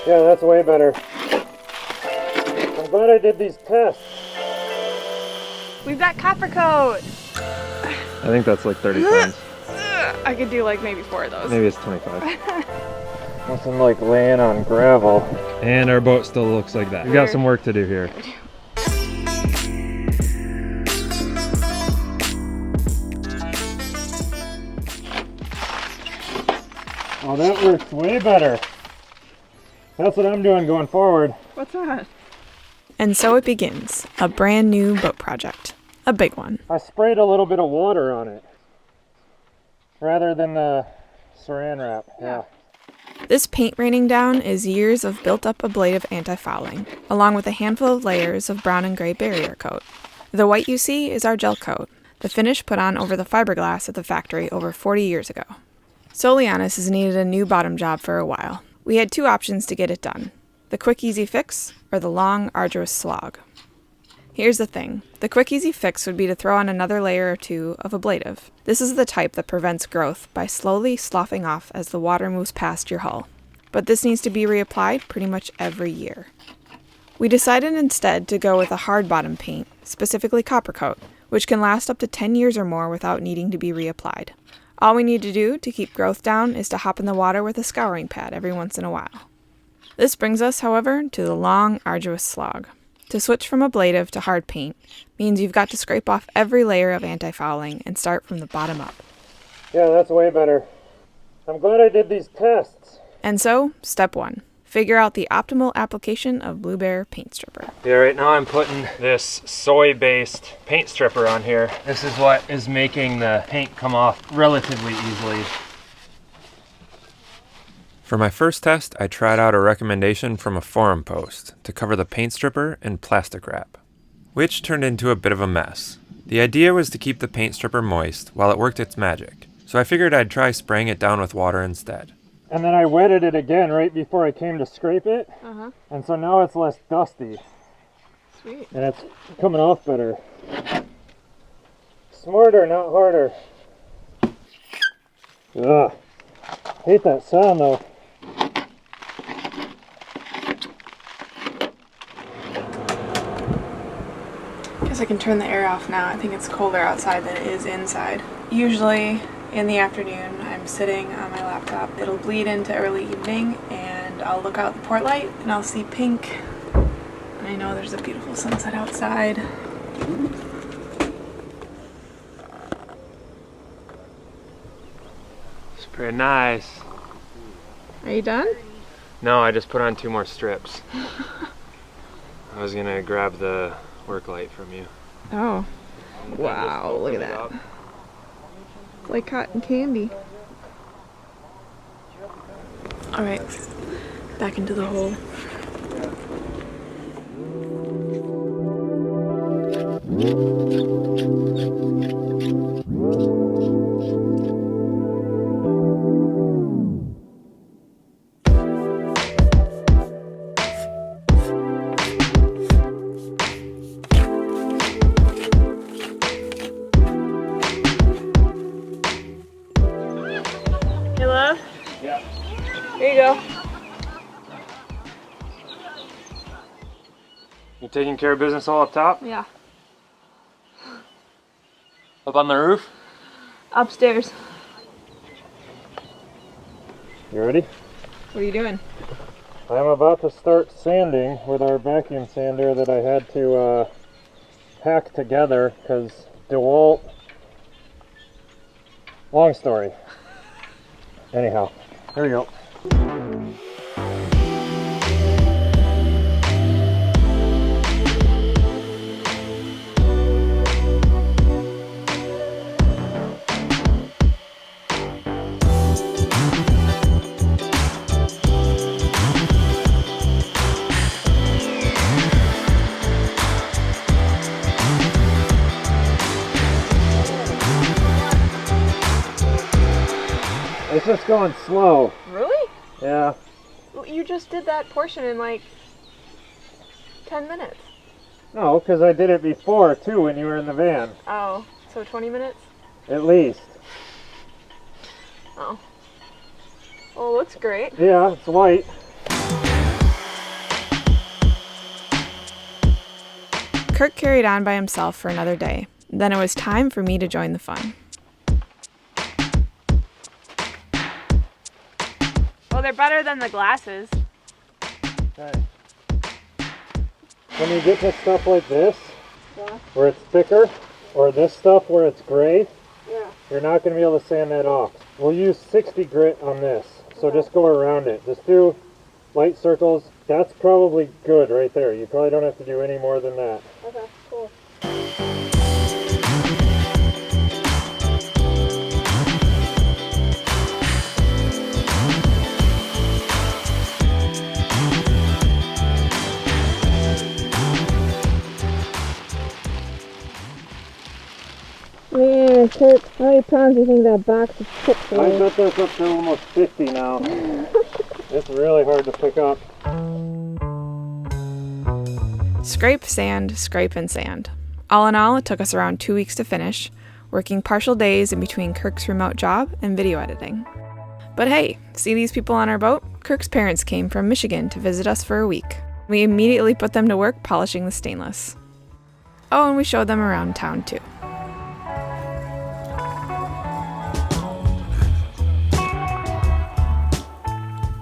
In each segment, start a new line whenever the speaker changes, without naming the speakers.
Yeah, that's way better. I'm glad I did these tests.
We've got copper coat.
I think that's like 30 pounds.
I could do like maybe 4 of those.
Maybe it's 25. Nothing like laying on gravel. And our boat still looks like that. We've got some work to do here. Oh, that works way better. That's what I'm doing going forward.
What's that? And so it begins, a brand new boat project. A big one.
I sprayed a little bit of water on it rather than the saran wrap. Yeah.
This paint raining down is years of built-up ablative anti-fouling, along with a handful of layers of brown and gray barrier coat. The white you see is our gel coat, the finish put on over the fiberglass at the factory over 40 years ago. Soulianis has needed a new bottom job for a while. We had 2 options to get it done: the quick easy fix or the long arduous slog. Here's the thing. The quick easy fix would be to throw on another layer or 2 of ablative. This is the type that prevents growth by slowly sloughing off as the water moves past your hull. But this needs to be reapplied pretty much every year. We decided instead to go with a hard bottom paint, specifically copper coat, which can last up to 10 years or more without needing to be reapplied. All we need to do to keep growth down is to hop in the water with a scouring pad every once in a while. This brings us, however, to the long, arduous slog. To switch from ablative to hard paint means you've got to scrape off every layer of anti-fouling and start from the bottom up.
Yeah, that's way better. I'm glad I did these tests.
And so, step 1. Figure out the optimal application of Blue Bear paint stripper.
Yeah, right now I'm putting this soy-based paint stripper on here. This is what is making the paint come off relatively easily.
For my first test, I tried out a recommendation from a forum post to cover the paint stripper in plastic wrap, which turned into a bit of a mess. The idea was to keep the paint stripper moist while it worked its magic, so I figured I'd try spraying it down with water instead.
And then I wetted it again right before I came to scrape it, and so now it's less dusty.
Sweet.
And it's coming off better. Smarter, not harder. Ugh. Hate that sound though.
Guess I can turn the air off now. I think it's colder outside than it is inside. Usually in the afternoon I'm sitting on my laptop. It'll bleed into early evening and I'll look out the port light and I'll see pink. And I know there's a beautiful sunset outside.
It's pretty nice.
Are you done?
No, I just put on 2 more strips. I was gonna grab the work light from you.
Oh. Wow, look at that. It's like cotton candy. Alright, back into the hole. Hey, love?
Yeah.
Here you go.
You taking care of business all up top?
Yeah.
Up on the roof?
Upstairs.
You ready?
What are you doing?
I'm about to start sanding with our vacuum sander that I had to hack together because DeWalt. Long story. Anyhow, here we go. It's just going slow.
Really?
Yeah.
You just did that portion in like 10 minutes.
No, because I did it before too when you were in the van.
Oh, so 20 minutes?
At least.
Oh. Well, it looks great.
Yeah, it's white.
Kirk carried on by himself for another day. Then it was time for me to join the fun. Well, they're better than the glasses.
Okay. When you get to stuff like this, where it's thicker, or this stuff where it's gray, you're not going to be able to sand that off. We'll use 60 grit on this, so just go around it. Just do light circles. That's probably good right there. You probably don't have to do any more than that.
Okay, cool. Man, Kirk, how many pounds do you think that box of chips
I bet that's up to almost 50 now. It's really hard to pick up.
Scrape, sand, scrape, and sand. All in all, it took us around 2 weeks to finish, working partial days in between Kirk's remote job and video editing. But hey, see these people on our boat? Kirk's parents came from Michigan to visit us for a week. We immediately put them to work polishing the stainless. Oh, and we showed them around town too.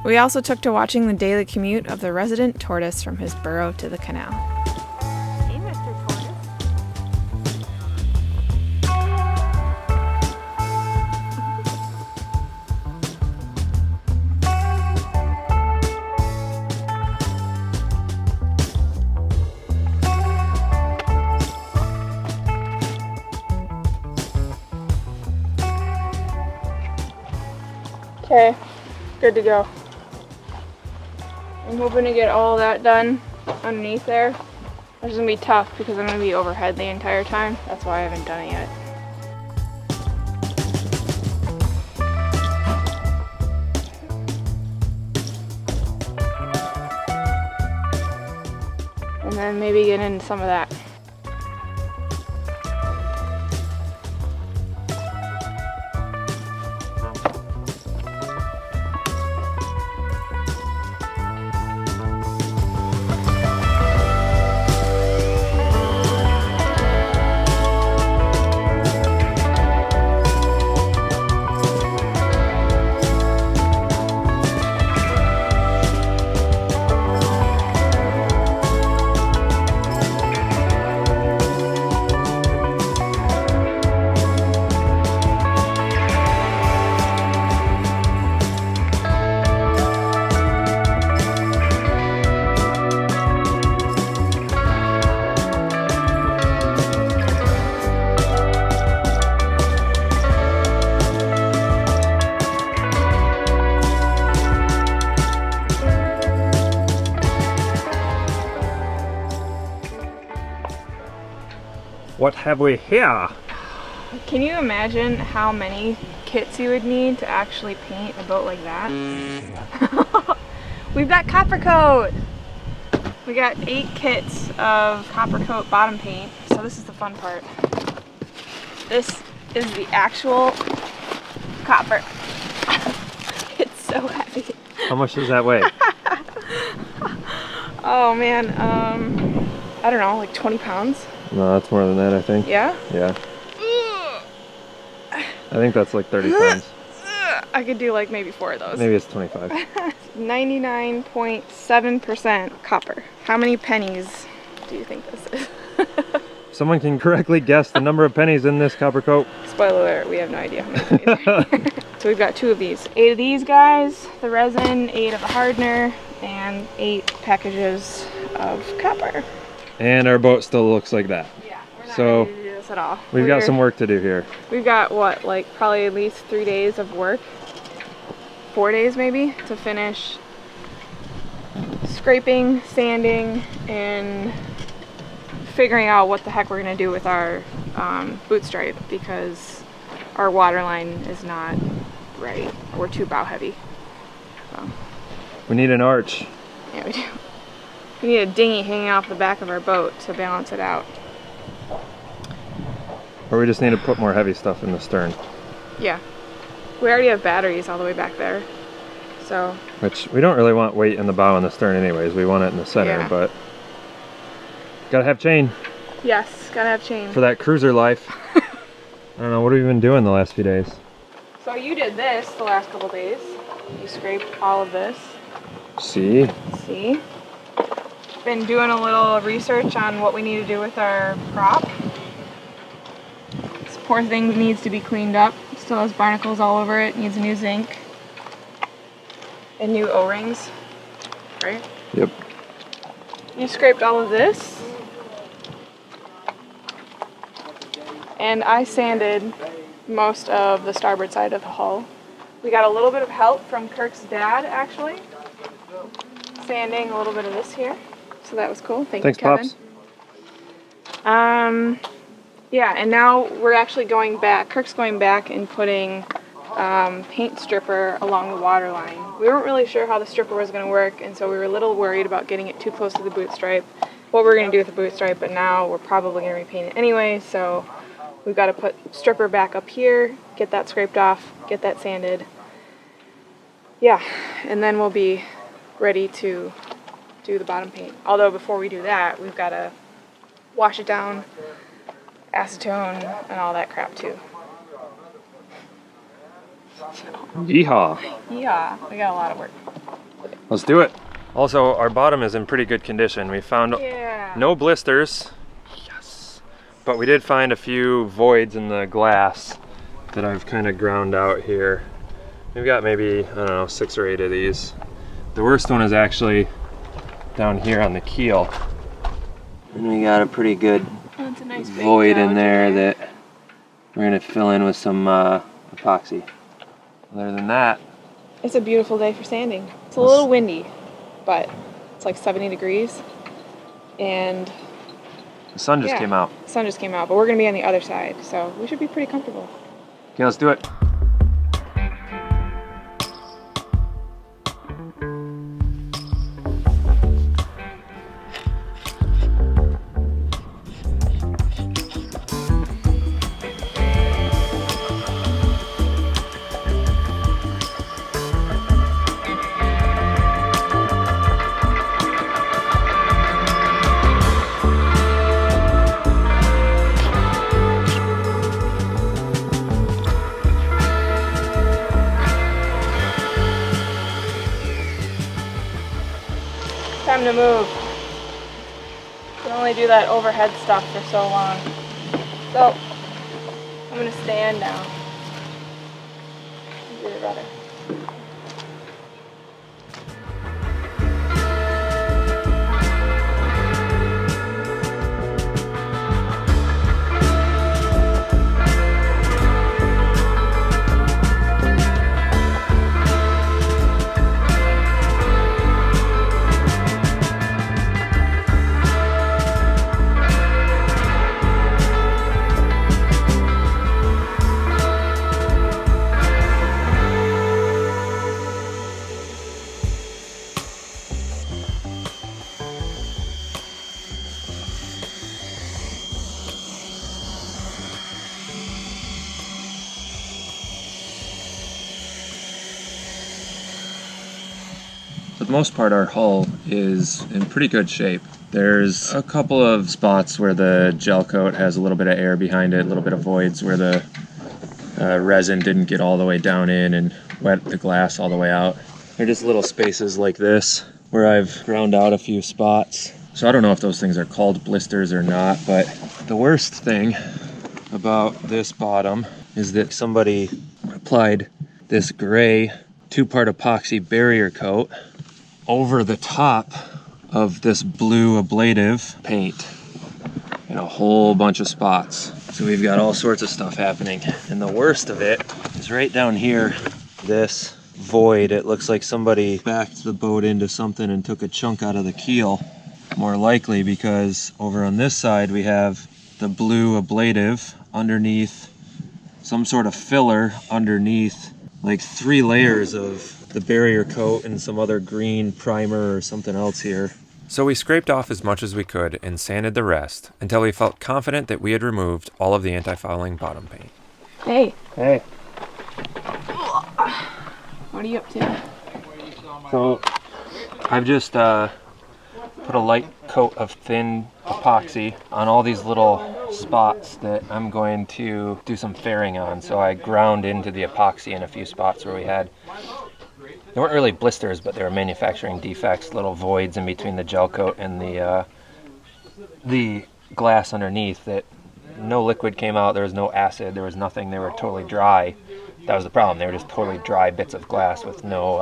We also took to watching the daily commute of the resident tortoise from his burrow to the canal. Hey, Mr. Tortoise. Okay, good to go. I'm hoping to get all that done underneath there. Which is going to be tough because I'm going to be overhead the entire time. That's why I haven't done it yet. And then maybe get into some of that.
What have we here?
Can you imagine how many kits you would need to actually paint a boat like that? We've got copper coat! We got 8 kits of copper coat bottom paint, so this is the fun part. This is the actual copper. It's so heavy.
How much does that weigh?
Oh man, I don't know, like 20 pounds?
No, that's more than that, I think.
Yeah?
Yeah. I think that's like 30 pounds.
I could do like maybe 4 of those.
Maybe it's 25.
99.7% copper. How many pennies do you think this is?
Someone can correctly guess the number of pennies in this copper coat.
Spoiler alert, we have no idea how many pennies are here. So we've got 2 of these. 8 of these guys, the resin, 8 of the hardener, and 8 packages of copper.
And our boat still looks like that.
Yeah, we're not
So
ready to do this at all.
We've got some work to do here.
We've got what, like probably at least 3 days of work, 4 days maybe, to finish scraping, sanding, and figuring out what the heck we're gonna do with our boot stripe, because our waterline is not right. We're too bow heavy. So.
We need an arch.
Yeah, we do. We need a dinghy hanging off the back of our boat to balance it out.
Or we just need to put more heavy stuff in the stern.
Yeah. We already have batteries all the way back there. So.
Which we don't really want weight in the bow and the stern anyways. We want it in the center,
Yeah.
but gotta have chain.
Yes, gotta have chain.
For that cruiser life. I don't know, what have you been doing the last few days?
So you did this the last couple days. You scraped all of this.
See?
See? Been doing a little research on what we need to do with our prop. This poor thing needs to be cleaned up. Still has barnacles all over it. Needs a new zinc. And new O-rings. Right?
Yep.
You scraped all of this. And I sanded most of the starboard side of the hull. We got a little bit of help from Kirk's dad, actually. Sanding a little bit of this here. So that was cool. Thanks, Kevin. Pops. Yeah, and now we're actually going back. Kirk's going back and putting paint stripper along the waterline. We weren't really sure how the stripper was going to work, and so we were a little worried about getting it too close to the boot stripe. What we're going to do with the boot stripe, but now we're probably going to repaint it anyway, so we've got to put stripper back up here, get that scraped off, get that sanded. Yeah, and then we'll be ready to do the bottom paint. Although before we do that, we've got to wash it down, acetone, and all that crap too.
Yeehaw.
Yeah, we got a lot of work.
Let's do it. Also, our bottom is in pretty good condition. We found no blisters. Yes. But we did find a few voids in the glass that I've kind of ground out here. We've got maybe, I don't know, 6 or 8 of these. The worst one is actually down here on the keel. And we got a pretty good void in there that we're gonna fill in with some epoxy. Other than that,
it's a beautiful day for sanding. It's a little windy, but it's like 70 degrees. And
the sun just came out.
The sun just came out, but we're gonna be on the other side, so we should be pretty comfortable.
Okay, let's do it.
Time to move. You can only do that overhead stuff for so long. So, I'm gonna stand now. Do it better.
For the most part, our hull is in pretty good shape. There's a couple of spots where the gel coat has a little bit of air behind it, a little bit of voids where the resin didn't get all the way down in and wet the glass all the way out. They're just little spaces like this where I've ground out a few spots. So I don't know if those things are called blisters or not, but the worst thing about this bottom is that somebody applied this gray 2-part epoxy barrier coat over the top of this blue ablative paint in a whole bunch of spots. So we've got all sorts of stuff happening. And the worst of it is right down here, this void. It looks like somebody backed the boat into something and took a chunk out of the keel. More likely because over on this side we have the blue ablative underneath, some sort of filler underneath, like 3 layers of the barrier coat and some other green primer or something else here.
So we scraped off as much as we could and sanded the rest until we felt confident that we had removed all of the anti-fouling bottom paint.
Hey.
Hey.
What are you up to?
So I've just put a light coat of thin epoxy on all these little spots that I'm going to do some fairing on. So I ground into the epoxy in a few spots where we had, they weren't really blisters, but they were manufacturing defects, little voids in between the gel coat and the glass underneath that no liquid came out, there was no acid, there was nothing, they were totally dry. That was the problem, they were just totally dry bits of glass with no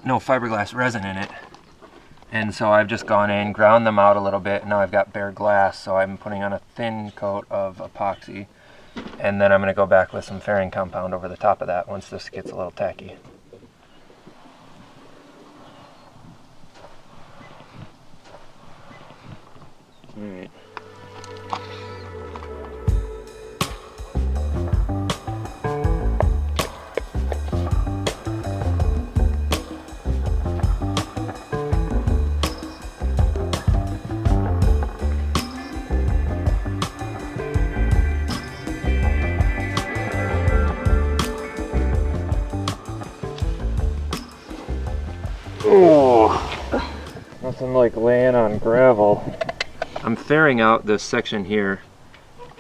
fiberglass resin in it. And so I've just gone in, ground them out a little bit, and now I've got bare glass, so I'm putting on a thin coat of epoxy, and then I'm going to go back with some fairing compound over the top of that once this gets a little tacky. All right. Oh, nothing like laying on gravel. I'm fairing out this section here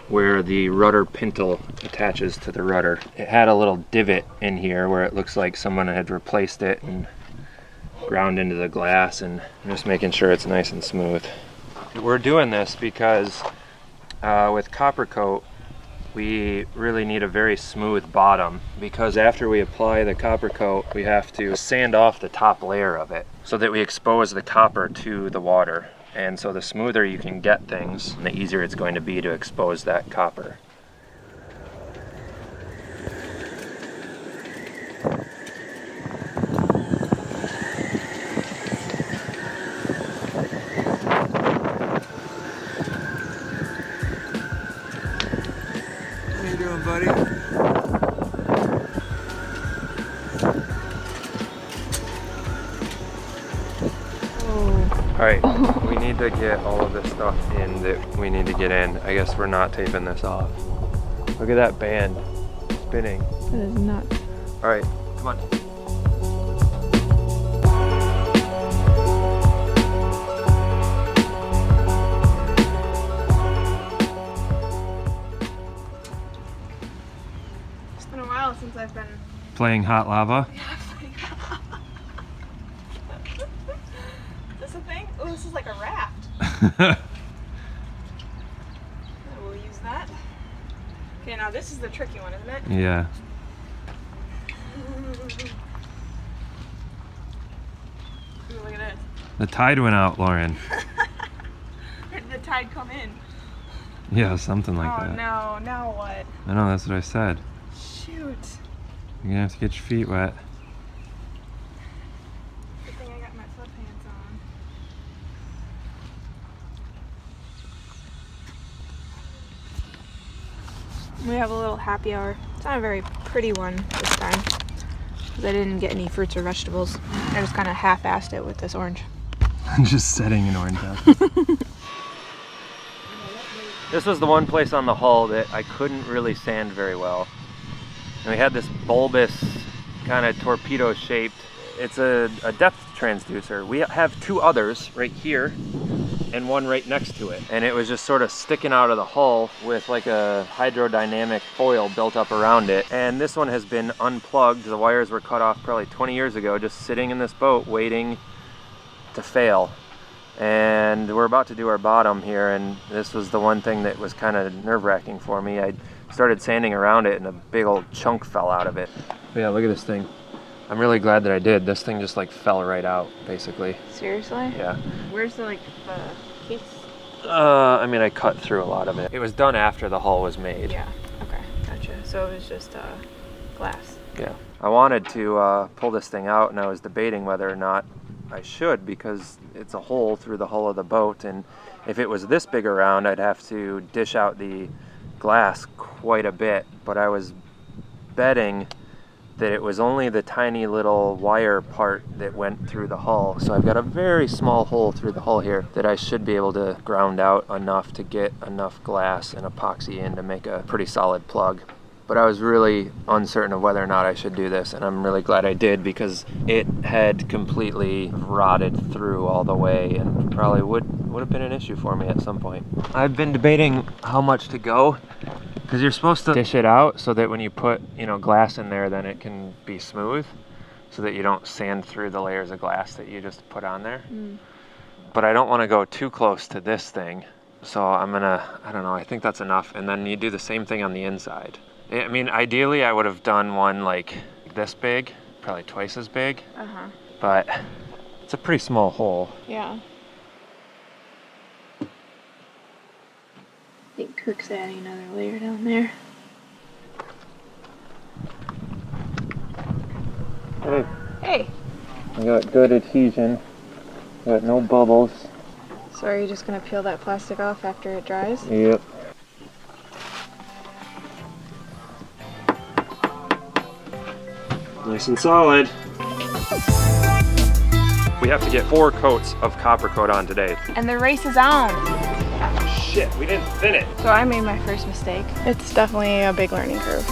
where the rudder pintle attaches to the rudder. It had a little divot in here where it looks like someone had replaced it and ground into the glass, and I'm just making sure it's nice and smooth. We're doing this because with copper coat we really need a very smooth bottom, because after we apply the copper coat we have to sand off the top layer of it so that we expose the copper to the water. And so the smoother you can get things, the easier it's going to be to expose that copper. How you doing, buddy? Alright, we need to get all of this stuff in that we need to get in. I guess we're not taping this off. Look at that band spinning.
That is nuts.
Alright, come on.
It's been a while since I've been
Playing hot lava?
Is this a thing? Oh, this is like a raft. We'll use that. Okay, now this is the tricky one, isn't it?
Yeah.
Ooh, look at this.
The tide went out, Lauren.
Or did the tide come in?
Yeah, something like that.
Oh no, now what?
I know, that's what I said.
Shoot.
You're gonna have to get your feet wet.
Good thing I got my sweatpants on. We have a little happy hour. It's not a very pretty one this time, because I didn't get any fruits or vegetables. I just kind of half-assed it with this orange.
I'm just setting an orange up. This was the one place on the hull that I couldn't really sand very well. And we had this bulbous, kind of torpedo shaped, it's a depth transducer. We have two others right here and one right next to it. And it was just sort of sticking out of the hull with like a hydrodynamic foil built up around it. And this one has been unplugged. The wires were cut off probably 20 years ago, just sitting in this boat waiting to fail. And we're about to do our bottom here, and this was the one thing that was kind of nerve-wracking for me. I started sanding around it and a big old chunk fell out of it. But yeah, look at this thing. I'm really glad that I did. This thing just like fell right out, basically.
Seriously?
Yeah.
Where's the case?
I mean, I cut through a lot of it. It was done after the hull was made.
Yeah, okay, gotcha. So it was just glass.
Yeah. I wanted to pull this thing out, and I was debating whether or not I should, because it's a hole through the hull of the boat, and if it was this big around, I'd have to dish out the glass quite a bit. But I was betting that it was only the tiny little wire part that went through the hull. So I've got a very small hole through the hull here that I should be able to ground out enough to get enough glass and epoxy in to make a pretty solid plug. but I was really uncertain of whether or not I should do this, and I'm really glad I did because it had completely rotted through all the way and probably would have been an issue for me at some point. I've been debating how much to go because you're supposed to dish it out so that when you put, you know, glass in there, then it can be smooth so that you don't sand through the layers of glass that you just put on there. But I don't want to go too close to this thing. So I'm gonna, I don't know, I think that's enough. And then you do the same thing on the inside. I mean, ideally I would have done one like this big, probably twice as big. But it's a pretty small hole.
Yeah. I think Kirk's adding another layer down there.
Hey.
Hey.
I got good adhesion. Got no bubbles.
So are you just gonna peel that plastic off after it dries?
Yep. Nice and solid.
We have to get 4 coats of copper coat on today.
And the race is on!
Shit, we didn't thin it.
So I made my first mistake. It's definitely a big learning curve.